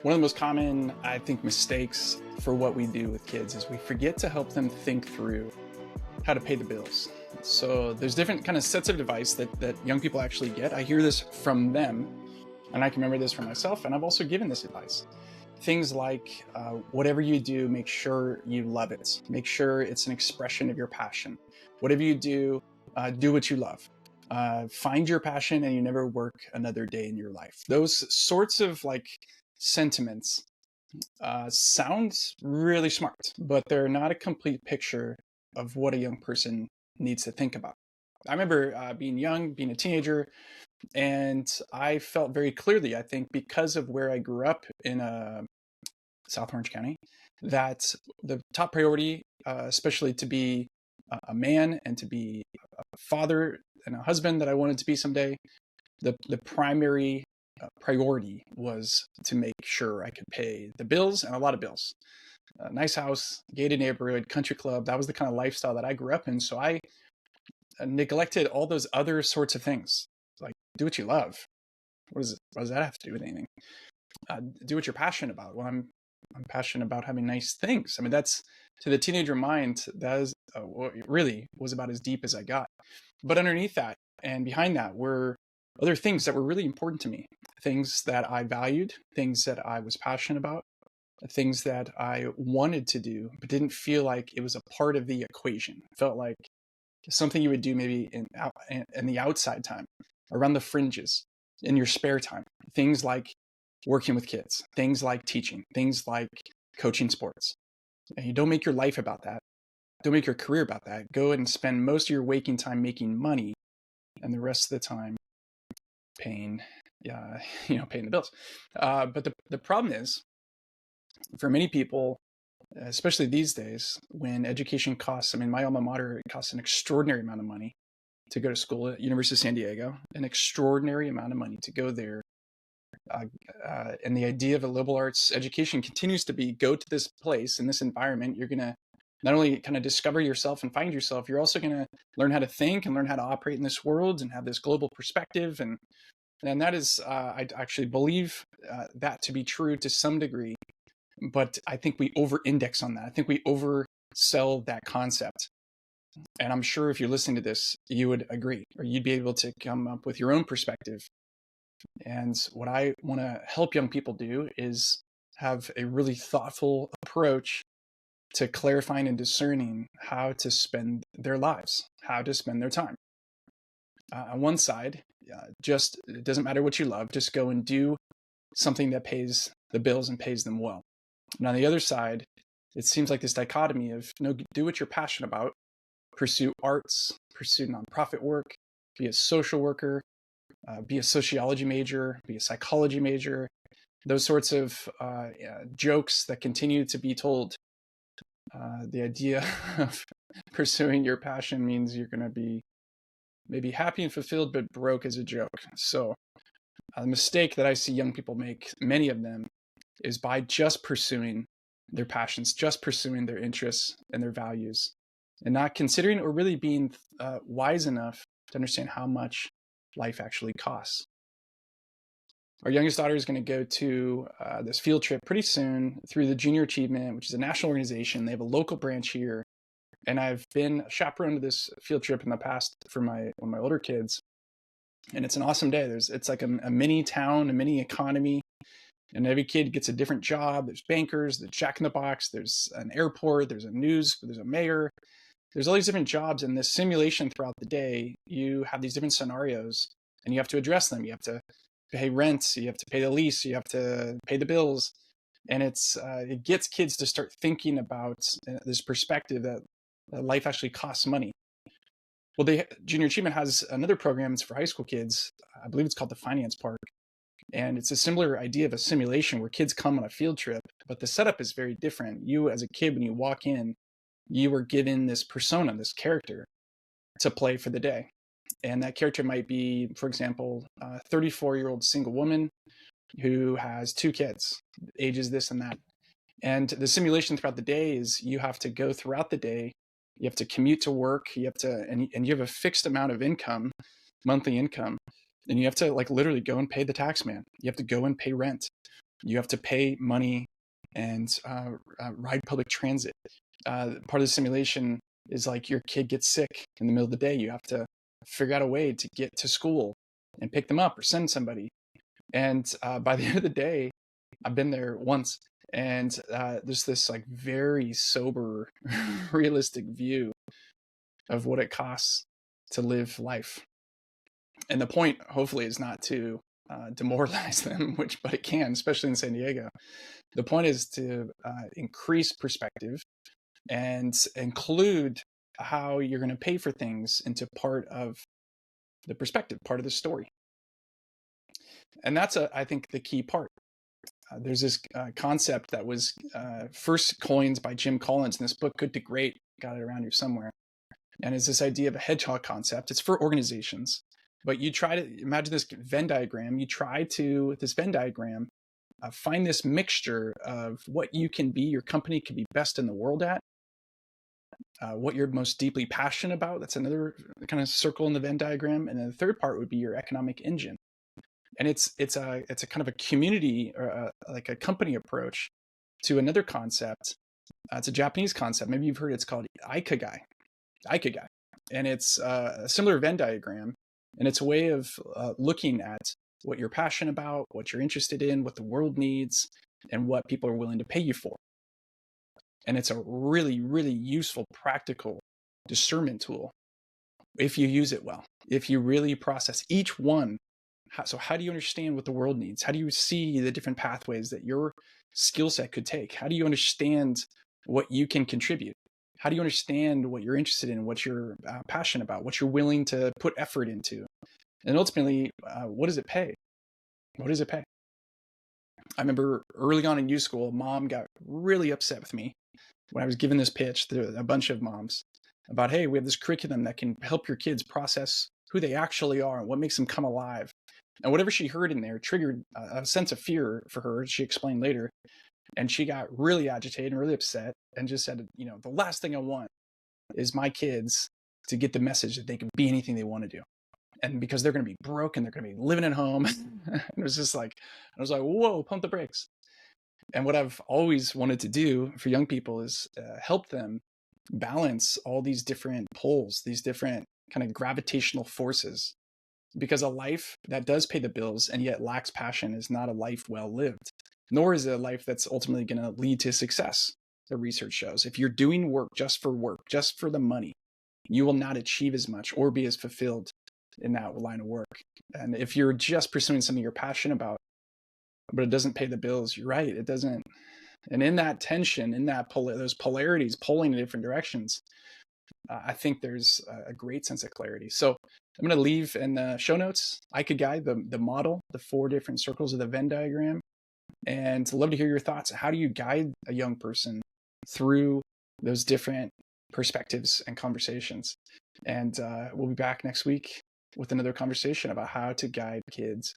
One of the most common, I think, mistakes for what we do with kids is we forget to help them think through how to pay the bills. So there's different kind of sets of advice that young people actually get. I hear this from them, and I can remember this from myself, and I've also given this advice. Things like whatever you do, make sure you love it. Make sure it's an expression of your passion. Whatever you do what you love. Find your passion and you never work another day in your life. Those sorts of sentiments sound really smart, but they're not a complete picture of what a young person needs to think about. I remember being young, being a teenager, and I felt very clearly, I think, because of where I grew up in South Orange County, that the top priority, especially to be a man and to be a father and a husband that I wanted to be someday, the primary priority was to make sure I could pay the bills, and a lot of bills. A nice house, gated neighborhood, country club. That was the kind of lifestyle that I grew up in. So I neglected all those other sorts of things. Like, do what you love. What does that have to do with anything? Do what you're passionate about. Well, I'm passionate about having nice things. I mean, that's, to the teenager mind, that is what it really was about as deep as I got. But underneath that and behind that were other things that were really important to me, things that I valued, things that I was passionate about, things that I wanted to do, but didn't feel like it was a part of the equation. It felt like something you would do maybe in the outside time, around the fringes, in your spare time. Things like working with kids, things like teaching, things like coaching sports. And you don't make your life about that. Don't make your career about that. Go and spend most of your waking time making money, and the rest of the time paying, paying the bills. But the problem is, for many people, especially these days, when education costs, I mean, my alma mater, it costs an extraordinary amount of money to go to school at University of San Diego, an extraordinary amount of money to go there. And the idea of a liberal arts education continues to be, go to this place, in this environment, you're going to not only kind of discover yourself and find yourself, you're also going to learn how to think and learn how to operate in this world and have this global perspective. And that is, I actually believe that to be true to some degree, but I think we over-index on that. I think we oversell that concept. And I'm sure if you're listening to this, you would agree, or you'd be able to come up with your own perspective. And what I want to help young people do is have a really thoughtful approach to clarifying and discerning how to spend their lives, how to spend their time. On one side, just, it doesn't matter what you love, just go and do something that pays the bills and pays them well. And on the other side, it seems like this dichotomy of, no, do what you're passionate about, pursue arts, pursue nonprofit work, be a social worker, be a sociology major, be a psychology major, those sorts of jokes that continue to be told. The idea of pursuing your passion means you're going to be maybe happy and fulfilled, but broke as a joke. So the mistake that I see young people make, many of them, is by just pursuing their passions, just pursuing their interests and their values, and not considering or really being wise enough to understand how much life actually costs. Our youngest daughter is going to go to this field trip pretty soon through the Junior Achievement, which is a national organization. They have a local branch here. And I've been chaperone to this field trip in the past for one of my older kids. And it's an awesome day. It's like a mini town, a mini economy. And every kid gets a different job. There's bankers, there's Jack in the Box, there's an airport, there's a mayor. There's all these different jobs. In this simulation throughout the day, you have these different scenarios and you have to address them. You have to pay rent, you have to pay the lease, you have to pay the bills. And it gets kids to start thinking about this perspective that life actually costs money. Well, Junior Achievement has another program. It's for high school kids. I believe it's called the Finance Park. And it's a similar idea of a simulation where kids come on a field trip, but the setup is very different. You, as a kid, when you walk in, you were given this persona, this character to play for the day. And that character might be, for example, a 34-year-old single woman who has 2 kids, ages this and that. And the simulation throughout the day is you have to go throughout the day, you have to commute to work, you have to, and you have a fixed amount of income, monthly income, and you have to literally go and pay the tax man. You have to go and pay rent. You have to pay money and ride public transit. Part of the simulation is like your kid gets sick in the middle of the day. You have to figure out a way to get to school and pick them up or send somebody. And by the end of the day, I've been there once, and there's this like very sober, realistic view of what it costs to live life. And the point, hopefully, is not to demoralize them, but it can, especially in San Diego. The point is to increase perspective and include how you're going to pay for things into part of the perspective, part of the story. And that's, I think, the key part. There's this concept that was first coined by Jim Collins in this book, Good to Great. Got it around here somewhere. And it's this idea of a hedgehog concept. It's for organizations. But you try to imagine this Venn diagram. You try to, with this Venn diagram, find this mixture of what you can be, your company can be best in the world at, what you're most deeply passionate about. That's another kind of circle in the Venn diagram. And then the third part would be your economic engine. And it's a kind of a community or like a company approach to another concept. It's a Japanese concept. Maybe you've heard it's called Ikigai. And it's a similar Venn diagram. And it's a way of looking at what you're passionate about, what you're interested in, what the world needs, and what people are willing to pay you for. And it's a really, really useful, practical discernment tool if you use it well, if you really process each one. So how do you understand what the world needs? How do you see the different pathways that your skill set could take? How do you understand what you can contribute? How do you understand what you're interested in, what you're passionate about, what you're willing to put effort into? And ultimately, what does it pay? What does it pay? I remember early on in YouSchool, mom got really upset with me when I was given this pitch to a bunch of moms about, hey, we have this curriculum that can help your kids process who they actually are and what makes them come alive. And whatever she heard in there triggered a sense of fear for her, she explained later. And she got really agitated and really upset and just said, the last thing I want is my kids to get the message that they can be anything they want to do. And because they're going to be broke and they're going to be living at home. And it was just like, I was like, whoa, pump the brakes. And what I've always wanted to do for young people is help them balance all these different poles, these different kind of gravitational forces. Because a life that does pay the bills and yet lacks passion is not a life well lived, nor is it a life that's ultimately going to lead to success. The research shows if you're doing work, just for the money, you will not achieve as much or be as fulfilled in that line of work. And if you're just pursuing something you're passionate about, but it doesn't pay the bills, you're right, it doesn't. And in that tension, in that those polarities pulling in different directions, I think there's a great sense of clarity. So I'm going to leave in the show notes Ikigai, the model, the 4 different circles of the Venn diagram. And I'd love to hear your thoughts. How do you guide a young person through those different perspectives and conversations? And we'll be back next week with another conversation about how to guide kids